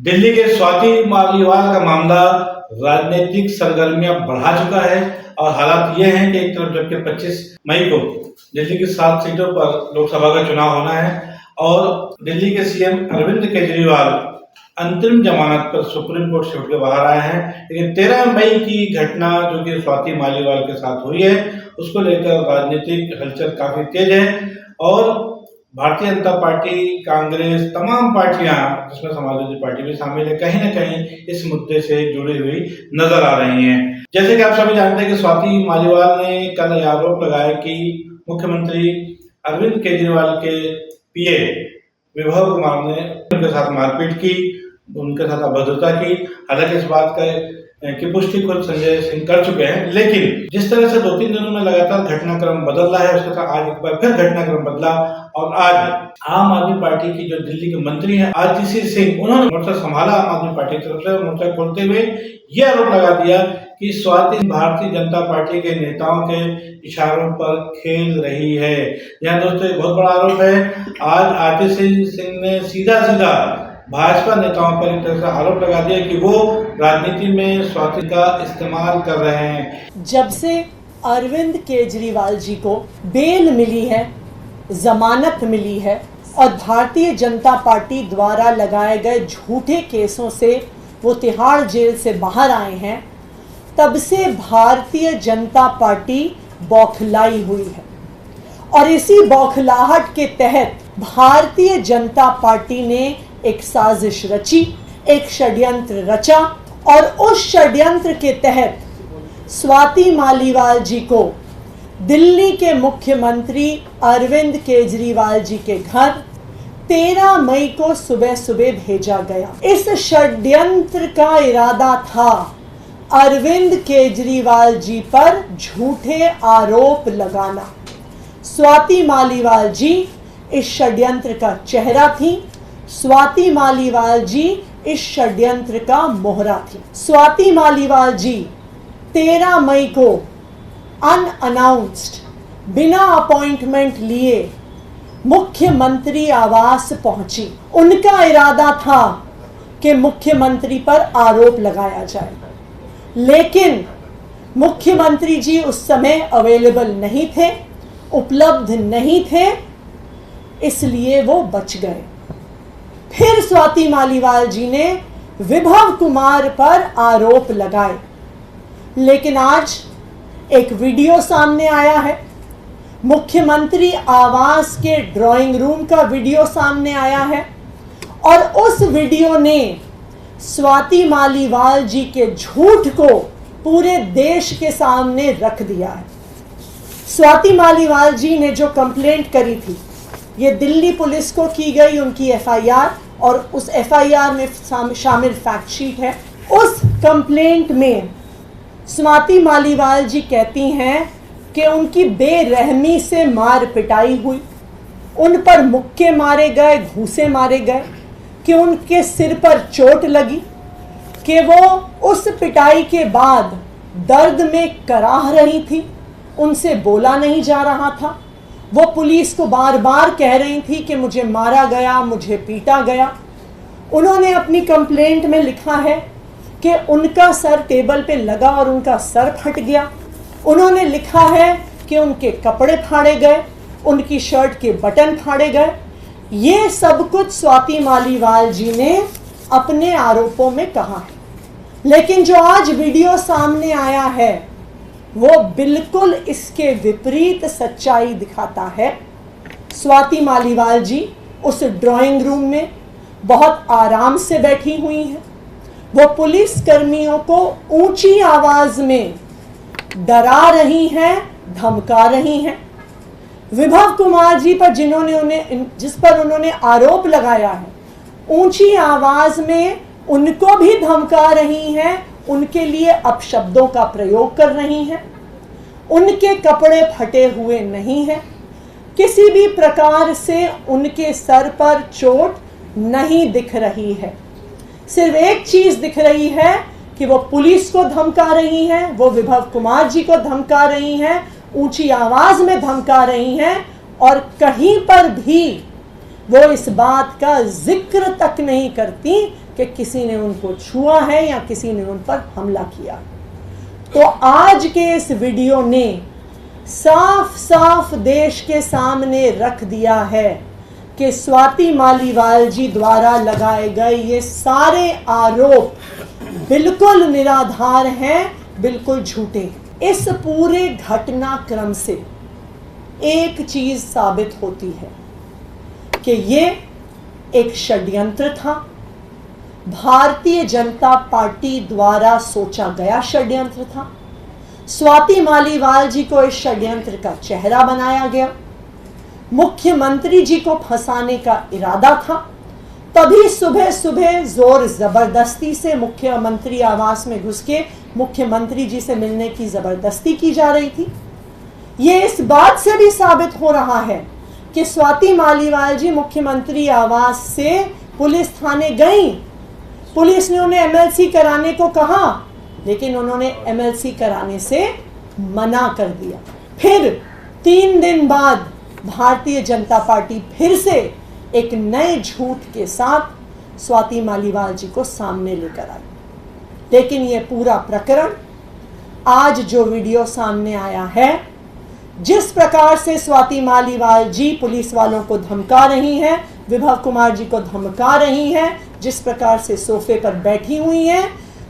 दिल्ली के स्वाति मालीवाल का मामला राजनीतिक सरगर्मियां बढ़ा चुका है और हालात ये हैं कि एक तरफ जबकि 25 मई को दिल्ली की 7 सीटों पर लोकसभा का चुनाव होना है और दिल्ली के सीएम अरविंद केजरीवाल अंतरिम जमानत पर सुप्रीम कोर्ट से उठ के बाहर आए हैं, लेकिन 13 मई की घटना जो कि स्वाति मालीवाल के साथ हुई है उसको लेकर राजनीतिक हलचल काफी तेज है और भारतीय जनता पार्टी, कांग्रेस, तमाम पार्टियां जिसमें समाजवादी पार्टी भी शामिल है, कहीं ना कहीं इस मुद्दे से जुड़ी हुई नजर आ रही हैं। जैसे कि आप सभी जानते हैं कि स्वाति मालीवाल ने कल आरोप लगाया कि मुख्यमंत्री अरविंद केजरीवाल के पीए विभव कुमार ने उनके साथ मारपीट की, उनके साथ अभद्रता की। हालांकि इस बात की पुष्टि खुद संजय सिंह कर चुके हैं, लेकिन जिस तरह से 2-3 दिनों में लगातार घटनाक्रम बदल रहा है, उसके साथ आज एक बार फिर घटनाक्रम बदला और आज आम आदमी पार्टी की जो दिल्ली के मंत्री हैं आरटीसी सिंह, उन्होंने मोर्चा संभाला आम आदमी पार्टी की तरफ से। मोर्चा खोलते हुए ये आरोप लगा दिया कि स्वाति भारतीय जनता पार्टी के नेताओं के इशारों पर खेल रही है। यहाँ दोस्तों एक बहुत बड़ा आरोप है। आज आरटीसी सिंह ने सीधा भाजपा नेताओं पर एक तरह से आरोप लगा दिया कि वो राजनीति में स्वाति का इस्तेमाल कर रहे हैं। जब से अरविंद केजरीवाल जी को बेल मिली है, जमानत मिली है और भारतीय जनता पार्टी द्वारा लगाए गए झूठे केसों से वो तिहाड़ जेल से बाहर आए हैं, तब से भारतीय जनता पार्टी बौखलाई हुई है और इसी बौखलाहट के तहत भारतीय जनता पार्टी ने एक साजिश रची, एक षड्यंत्र रचा और उस षड्यंत्र के तहत स्वाति मालीवाल जी को दिल्ली के मुख्यमंत्री अरविंद केजरीवाल जी के घर 13 मई को सुबह सुबह भेजा गया। इस षड्यंत्र का इरादा था अरविंद केजरीवाल जी पर झूठे आरोप लगाना। स्वाति मालीवाल जी इस षड्यंत्र का चेहरा थी, स्वाति मालीवाल जी इस षड्यंत्र का मोहरा थी। स्वाति मालीवाल जी 13 मई को अनअनाउंस्ड, बिना अपॉइंटमेंट लिए मुख्यमंत्री आवास पहुंची। उनका इरादा था कि मुख्यमंत्री पर आरोप लगाया जाए, लेकिन मुख्यमंत्री जी उस समय अवेलेबल नहीं थे, उपलब्ध नहीं थे, इसलिए वो बच गए। फिर स्वाति मालीवाल जी ने विभव कुमार पर आरोप लगाए, लेकिन आज एक वीडियो सामने आया है, मुख्यमंत्री आवास के ड्राइंग रूम का वीडियो सामने आया है और उस वीडियो ने स्वाति मालीवाल जी के झूठ को पूरे देश के सामने रख दिया है। स्वाति मालीवाल जी ने जो कंप्लेंट करी थी, ये दिल्ली पुलिस को की गई उनकी एफआईआर और उस एफआईआर में शामिल फैक्ट शीट है। उस कंप्लेंट में स्वाति मालीवाल जी कहती हैं कि उनकी बेरहमी से मार पिटाई हुई, उन पर मुक्के मारे गए, घूंसे मारे गए, कि उनके सिर पर चोट लगी, कि वो उस पिटाई के बाद दर्द में कराह रही थी, उनसे बोला नहीं जा रहा था। वो पुलिस को बार बार कह रही थी कि मुझे मारा गया, मुझे पीटा गया। उन्होंने अपनी कंप्लेंट में लिखा है कि उनका सर टेबल पे लगा और उनका सर फट गया। उन्होंने लिखा है कि उनके कपड़े फाड़े गए, उनकी शर्ट के बटन फाड़े गए। ये सब कुछ स्वाति मालीवाल जी ने अपने आरोपों में कहा है, लेकिन जो आज वीडियो सामने आया है वो बिल्कुल इसके विपरीत सच्चाई दिखाता है। स्वाति मालीवाल जी उस ड्राइंग रूम में बहुत आराम से बैठी हुई हैं। वो पुलिस कर्मियों को ऊंची आवाज में डरा रही हैं, धमका रही हैं। विभव कुमार जी पर जिस पर उन्होंने आरोप लगाया है, ऊंची आवाज में उनको भी धमका रही हैं, उनके लिए अपशब्दों का प्रयोग कर रही हैं। उनके कपड़े फटे हुए नहीं हैं, किसी भी प्रकार से उनके सर पर चोट नहीं दिख रही है। सिर्फ एक चीज दिख रही है कि वो पुलिस को धमका रही हैं, वो विभव कुमार जी को धमका रही हैं, ऊंची आवाज में धमका रही हैं और कहीं पर भी वो इस बात का जिक्र तक नहीं करती कि किसी ने उनको छुआ है या किसी ने उन पर हमला किया। तो आज के इस वीडियो ने साफ साफ देश के सामने रख दिया है कि स्वाति मालीवाल जी द्वारा लगाए गए ये सारे आरोप बिल्कुल निराधार हैं, बिल्कुल झूठे हैं। इस पूरे घटनाक्रम से एक चीज साबित होती है कि ये एक षड्यंत्र था, भारतीय जनता पार्टी द्वारा सोचा गया षड्यंत्र था। स्वाति मालीवाल जी को इस षड्यंत्र का चेहरा बनाया गया, मुख्यमंत्री जी को फंसाने का इरादा था। तभी सुबह सुबह जोर जबरदस्ती से मुख्यमंत्री आवास में घुस के मुख्यमंत्री जी से मिलने की जबरदस्ती की जा रही थी। ये इस बात से भी साबित हो रहा है कि स्वाति मालीवाल जी मुख्यमंत्री आवास से पुलिस थाने गई, पुलिस ने उन्हें एमएलसी कराने को कहा, लेकिन उन्होंने एमएलसी कराने से मना कर दिया। फिर 3 दिन बाद भारतीय जनता पार्टी फिर से एक नए झूठ के साथ स्वाति मालीवाल जी को सामने लेकर आई। लेकिन यह पूरा प्रकरण, आज जो वीडियो सामने आया है, जिस प्रकार से स्वाति मालीवाल जी पुलिस वालों को धमका रही हैं, विभव कुमार जी को धमका रही हैं, जिस प्रकार से सोफे पर बैठी हुई हैं,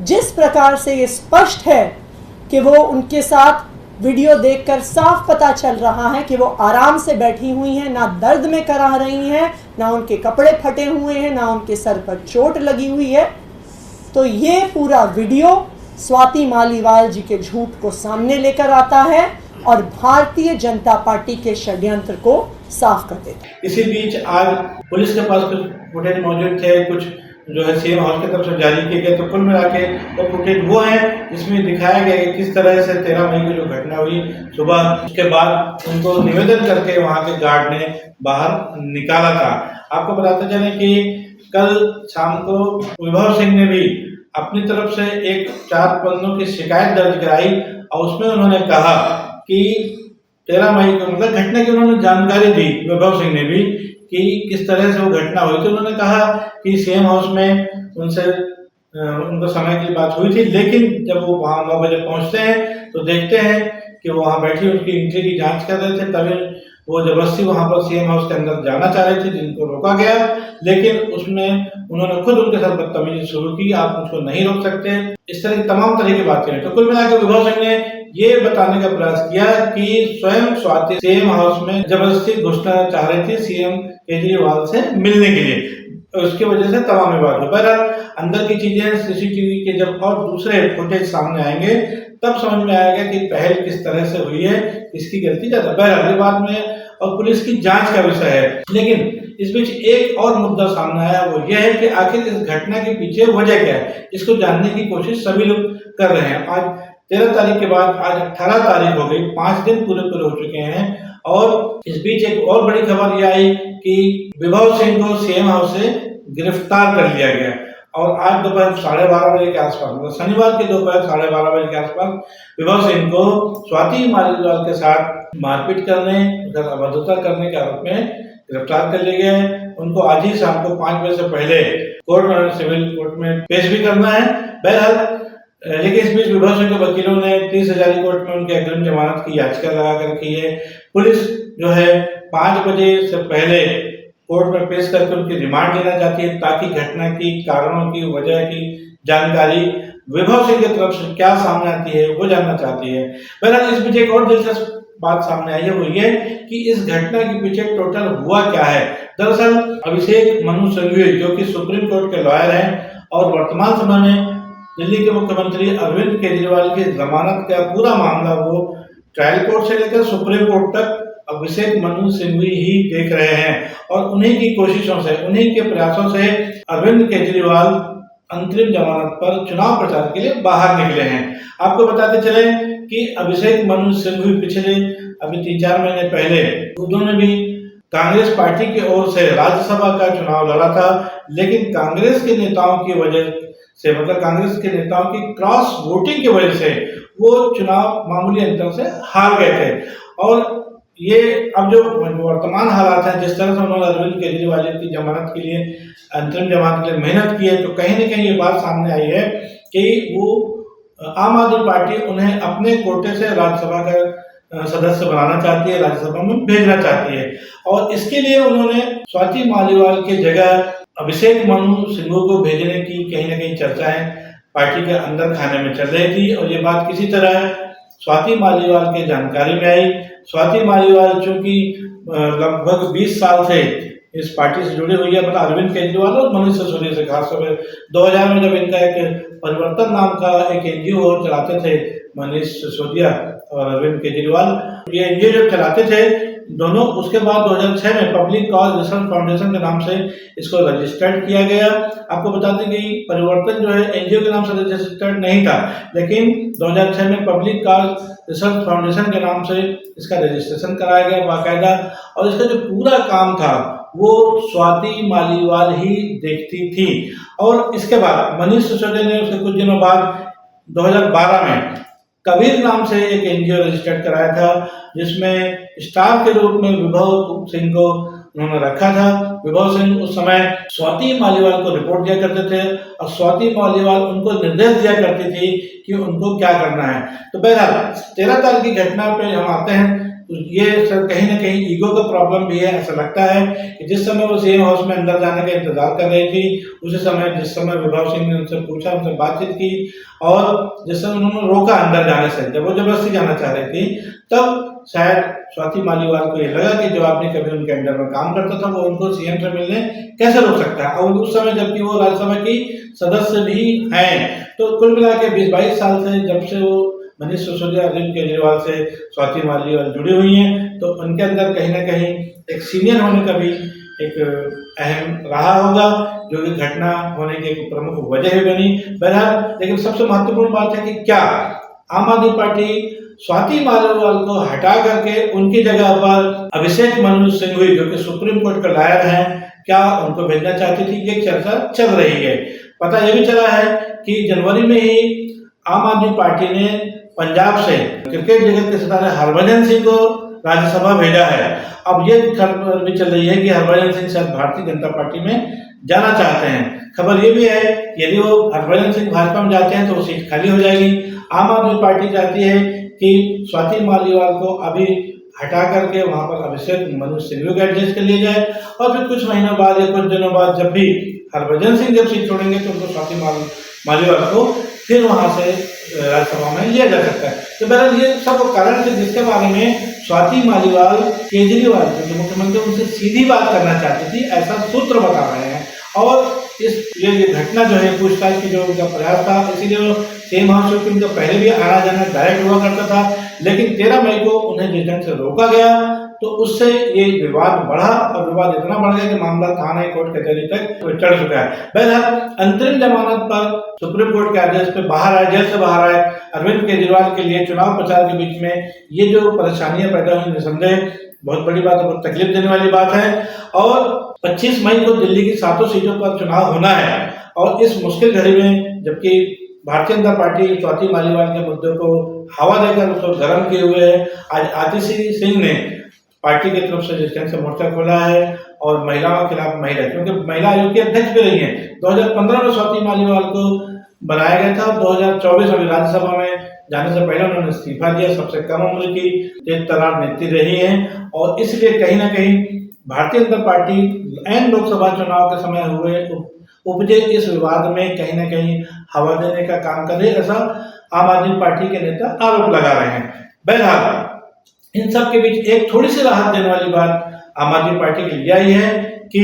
जिस प्रकार से ये स्पष्ट है कि वो उनके साथ वीडियो देखकर साफ पता चल रहा है कि वो आराम से बैठी हुई हैं, ना दर्द में कराह रही हैं, ना उनके कपड़े फटे हुए हैं, ना उनके सर पर चोट लगी हुई है। तो ये पूरा वीडियो स्वाति मालीवाल जी के झूठ को सामने लेकर आता है और भारतीय जनता पार्टी के षड्यंत्र को साफ कर देता है। इसी बीच आज पुलिस के पास कुछ फुटेज मौजूद थे, कुछ जो है सीएम हाउस की तरफ से जारी किए गए। तो कुल मिला के वो फुटेज वो है जिसमें दिखाया गया कि किस तरह से 13 मई को जो घटना हुई सुबह, उसके बाद उनको निवेदन करके वहां के गार्ड ने बाहर निकाला था। आपको बताते चले कि कल शाम को विभव सिंह ने भी अपनी तरफ से एक 4 पन्नों की शिकायत दर्ज कराई और उसमें उन्होंने कहा कि 13 मई को मतलब घटना की उन्होंने जानकारी दी, विभव सिंह ने भी, कि किस तरह से वो घटना हुई। तो उन्होंने कहा कि सीएम हाउस में उनसे उनको समय की बात हुई थी, लेकिन जब वो वहां 9 बजे पहुंचते हैं तो देखते हैं कि वो वहां बैठी उनकी एंट्री की जांच कर रहे थे। तभी वो जबरदस्ती वहां पर सीएम हाउस के अंदर जाना चाह रहे थे, जिनको रोका गया, लेकिन उसमें उन्होंने खुद उनके साथ बदतमीजी शुरू की, आप मुझको नहीं रोक सकते, इस तरह की तमाम तरह की बातें हैं। तो कुल मिलाकर विभव सिंह ने ये बताने का प्रयास किया कि स्वयं स्वाति सीएम हाउस में जबरदस्ती घुसना चाह रही थी सीएम केजरीवाल से मिलने के लिए, उसकी वजह से तमाम विवाद हुआ। बहरहाल अंदर की चीजें सीसीटीवी के जब और दूसरे फुटेज सामने आएंगे तब समझ में आएगा कि पहल किस तरह से हुई है, इसकी गलती ज्यादा। बहरहाल ये बाद में और पुलिस की जांच का विषय है। लेकिन इस बीच एक और मुद्दा सामने आया, वो यह है कि आखिर इस घटना के पीछे वजह क्या है, इसको जानने की कोशिश सभी लोग कर रहे हैं। आज 13 तारीख के बाद आज 18 तारीख हो गई, 5 दिन पूरे हो चुके हैं और इस बीच एक और बड़ी खबर यह आई कि विभव सिंह को सीएम हाउस से गिरफ्तार कर लिया गया और आज दोपहर 12:30 बजे के आसपास, मतलब शनिवार के दोपहर 12:30 बजे के आसपास विभव सिंह को स्वाति मालीवाल के साथ मारपीट करने, अभद्रता करने के आरोप में गिरफ्तार कर लिया गया है। उनको आज ही शाम को 5 बजे से पहले कोर्ट में, सिविल कोर्ट में पेश भी करना है। बहरहाल लेकिन इस बीच विभव सिंह के वकीलों ने 30 हजारी कोर्ट में उनके अग्रिम जमानत की याचिका लगा कर की है। पुलिस जो है 5 बजे से पहले कोर्ट में पेश करके उनकी रिमांड लेना चाहती है, ताकि घटना की कारणों की, वजह की जानकारी विभव सिंह की तरफ से क्या सामने आती है वो जानना चाहती है। बहरहाल इस बीच एक और दिलचस्प बात सामने आई है, वो ये कि इस घटना के पीछे टोटल हुआ क्या है। दरअसल अभिषेक मनु सिंघवी, जो कि सुप्रीम कोर्ट के लॉयर हैं और वर्तमान समय में दिल्ली के मुख्यमंत्री अरविंद केजरीवाल की जमानत का पूरा मामला वो ट्रायल कोर्ट से लेकर सुप्रीम कोर्ट तक अभिषेक मनु सिंघवी ही देख रहे हैं और उन्हीं की कोशिशों से, उन्हीं के प्रयासों से अरविंद केजरीवाल अंतरिम जमानत पर चुनाव प्रचार के लिए बाहर निकले हैं। आपको बताते चले कि अभिषेक मनु सिंघवी पिछले अभी 3-4 महीने पहले उन्होंने भी कांग्रेस पार्टी की ओर से राज्यसभा का चुनाव लड़ा था, लेकिन कांग्रेस के नेताओं की वजह से, मतलब कांग्रेस के नेताओं की क्रॉस वोटिंग की वजह से वो चुनाव मामूली अंतर से हार गए थे और ये अब जो वर्तमान हालात हैं, जिस तरह से उन्होंने अरविंद केजरीवाल की जमानत के लिए, अंतरिम जमानत के लिए मेहनत की है, तो कहीं न कहीं ये बात सामने आई है कि वो आम आदमी पार्टी उन्हें अपने कोटे से राज्यसभा का सदस्य बनाना चाहती है, राज्यसभा में भेजना चाहती है। और इसके लिए उन्होंने स्वाति मालीवाल की जगह अभिषेक मनु सिंघू को भेजने की कहीं न कहीं चर्चाएं पार्टी के अंदर खाने में चल रही थी। और ये बात किसी तरह स्वाति मालीवाल के जानकारी में आई। स्वाति मालीवाल चूंकि लगभग 20 साल से इस पार्टी से जुड़ी हुई है, मतलब अरविंद केजरीवाल और मनीष सिसोदिया से, खासतौर पर 2000 में जब इनका एक परिवर्तन नाम का एक एनजीओ चलाते थे मनीष सिसोदिया और अरविंद केजरीवाल, ये एनजीओ जब चलाते थे दोनों, उसके बाद 2006 में पब्लिक कॉज रिसर्च फाउंडेशन के नाम से इसको रजिस्टर्ड किया गया। आपको बता दें कि परिवर्तन जो है एनजीओ के नाम से रजिस्टर्ड नहीं था, लेकिन 2006 में पब्लिक कॉज रिसर्च फाउंडेशन के नाम से इसका रजिस्ट्रेशन कराया गया बाकायदा। और इसका जो पूरा काम था वो स्वाति मालीवाल ही देखती थी। और इसके बाद मनीष सिसोदिया ने उसके कुछ दिनों बाद 2012 में कबीर नाम से एक एनजीओ रजिस्टर्ड कराया था, जिसमें स्टाफ के रूप में विभव सिंह को उन्होंने रखा था। विभव सिंह उस समय स्वाति मालीवाल को रिपोर्ट दिया करते थे और स्वाति मालीवाल उनको निर्देश दिया करती थी कि उनको क्या करना है। तो बहरहाल 13 तारीख की घटना पे हम आते हैं, तो ये सर कहीं ना कहीं ईगो का प्रॉब्लम भी है। ऐसा लगता है कि जिस समय वो सीएम हाउस में अंदर जाने का इंतजार कर रही थी, उसी समय जिस समय विभव सिंह ने उनसे पूछा, उनसे बातचीत की और जिस समय उन्होंने रोका अंदर जाने से, जब वो जबरदस्ती जाना चाह रही थी, तब शायद स्वाति मालीवाल को ये लगा कि जो आदमी कभी उनके अंडर में काम करता था वो उनको सीएम से मिलने कैसे रोक सकता है, और उस समय जबकि वो राज्यसभा की सदस्य भी हैं। तो कुल मिला के 20-22 साल से जब से वो मनीष सिसोदिया, अरविंद केजरीवाल से स्वाति मालीवाल जुड़ी हुई हैं, तो उनके अंदर कहीं ना कहीं एक सीनियर होने का भी एक अहम रहा होगा, जो कि घटना होने की एक प्रमुख वजह भी बनी। बहरहाल लेकिन सबसे महत्वपूर्ण बात है कि क्या आम आदमी पार्टी स्वाति मालीवाल को हटा करके उनकी जगह पर अभिषेक मनु सिंघवी, जो कि सुप्रीम कोर्ट का लॉयर हैं, क्या उनको भेजना चाहती थी, ये चर्चा चल रही है। पता यह भी चला है कि जनवरी में ही आम आदमी पार्टी ने पंजाब से क्रिकेट जगत के सितारे हरभजन सिंह को राज्यसभा भेजा है। अब ये खबर भी चल रही है कि हरभजन सिंह शायद भारतीय जनता पार्टी में जाना चाहते हैं। खबर ये भी है यदि वो हरभजन सिंह भाजपा में जाते हैं तो वो सीट खाली हो जाएगी। आम आदमी पार्टी चाहती है कि स्वाति मालीवाल को अभी हटा करके वहां पर अभिषेक मनु सिंघवी को एडजस्ट कर लिया जाए, और फिर कुछ महीनों बाद या कुछ दिनों बाद जब भी हरभजन सिंह जब सीट छोड़ेंगे तो उनको स्वाति मालीवाल को फिर वहां से राज्यसभा में लिया जा सकता है। तो बहरहाल ये सब कारण थे जिसके बारे में स्वाति मालीवाल केजरीवाल जो मुख्यमंत्री उनसे सीधी बात करना चाहती थी, ऐसा सूत्र बता रहे हैं। और इस ये घटना जो है पूछताछ की जो उनका प्रयास था, इसीलिए वो सीएम हाउस में उनका पहले भी आना जाना डायरेक्ट हुआ करता था, लेकिन 13 मई को उन्हें जिस ढंग से रोका गया तो उससे ये विवाद बढ़ा, और विवाद इतना बढ़ गया कि मामला थाना कोर्ट कचहरी तक चढ़ चुका है। बहरहाल अंतरिम जमानत पर सुप्रीम कोर्ट के आदेश पे बाहर आए, जेल से बाहर आए अरविंद केजरीवाल के लिए चुनाव प्रचार के बीच में ये जो परेशानियां पैदा हुई, निसंदेह बहुत बड़ी बात है, बहुत तकलीफ देने वाली बात है। और 25 मई को दिल्ली की 7 सीटों पर चुनाव होना है, और इस मुश्किल घड़ी में जबकि भारतीय जनता पार्टी स्वाति मालीवाल के मुद्दे को हवा देकर उसको गर्म किए हुए है। आज आतिशी सिंह ने पार्टी की तरफ से जिस ढंग से मोर्चा खोला है और महिलाओं के खिलाफ महिला, क्योंकि महिला आयोग की अध्यक्ष भी रही है, 2015 में स्वाति मालीवाल को बनाया गया था, 2024 में राज्यसभा में जाने से पहले उन्होंने इस्तीफा दिया। सबसे कम उम्र की तेज तर्रार नेत्री रही है, और इसलिए कहीं ना कहीं भारतीय जनता पार्टी एन लोकसभा चुनाव के समय हुए उपजे इस विवाद में कहीं ना कहीं हवा देने का काम कर रही है, ऐसा आम आदमी पार्टी के नेता आरोप लगा रहे हैं। बहरहाल इन सब के बीच एक थोड़ी सी राहत देने वाली बात आम आदमी पार्टी के लिए आई है कि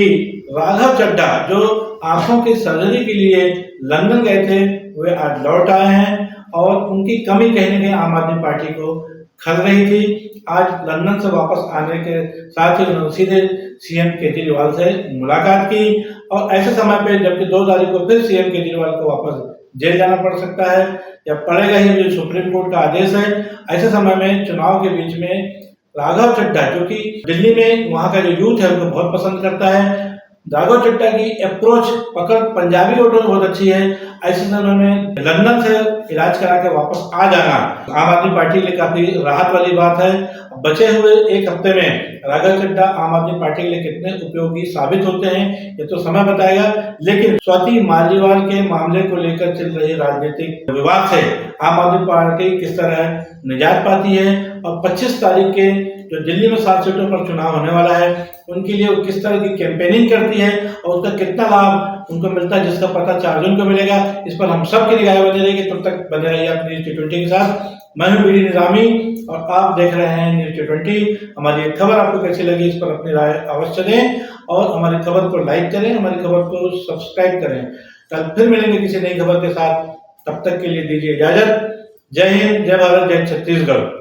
राघव चड्ढा जो आंखों की सर्जरी के लिए लंदन गए थे, वे आज लौट आए हैं, और उनकी कमी कहीं न कहीं आम आदमी पार्टी को खल रही थी। आज लंदन से वापस आने के साथ ही उन्होंने सीधे सीएम केजरीवाल से मुलाकात की, और ऐसे समय पे जबकि 2 तारीख को फिर सीएम केजरीवाल को वापस जेल जाना पड़ सकता है या पड़ेगा ही, जो सुप्रीम कोर्ट का आदेश है। ऐसे समय में चुनाव के बीच में राघव चड्ढा जो कि दिल्ली में वहां का जो यूथ है उनको बहुत पसंद करता है, राघव चड्ढा की अप्रोच पकड़ पंजाबी वोटों में बहुत अच्छी है। ऐसे समय में लंदन से इलाज करा के वापस आ जाना आम आदमी पार्टी के लिए काफी राहत वाली बात है। बचे हुए एक हफ्ते में राघव चड्ढा आम आदमी पार्टी के लिए कितने उपयोगी साबित होते हैं ये तो समय बताएगा। लेकिन स्वाति मालीवाल के मामले को लेकर चल रही राजनीतिक विवाद से आम आदमी पार्टी किस तरह निजात पाती है और 25 तारीख के जो दिल्ली में 7 सीटों पर चुनाव होने वाला है उनके लिए वो किस तरह की कैंपेनिंग करती है और उसका कितना लाभ उनको मिलता है, जिसका पता 4 जून को मिलेगा। इस पर हम सब की निगाह बनी रहेगी। तब तक बने रहिए अपनी न्यूज़ T20 के साथ। मैं हूं बीडी निजामी और आप देख रहे हैं न्यूज़ T20। हमारी एक खबर आपको कैसी लगी इस पर अपनी राय अवश्य दें और हमारी खबर को लाइक करें, हमारी खबर को सब्सक्राइब करें। कल फिर मिलेंगे किसी नई खबर के साथ, तब तक के लिए दीजिए इजाजत। जय हिंद, जय भारत, जय छत्तीसगढ़।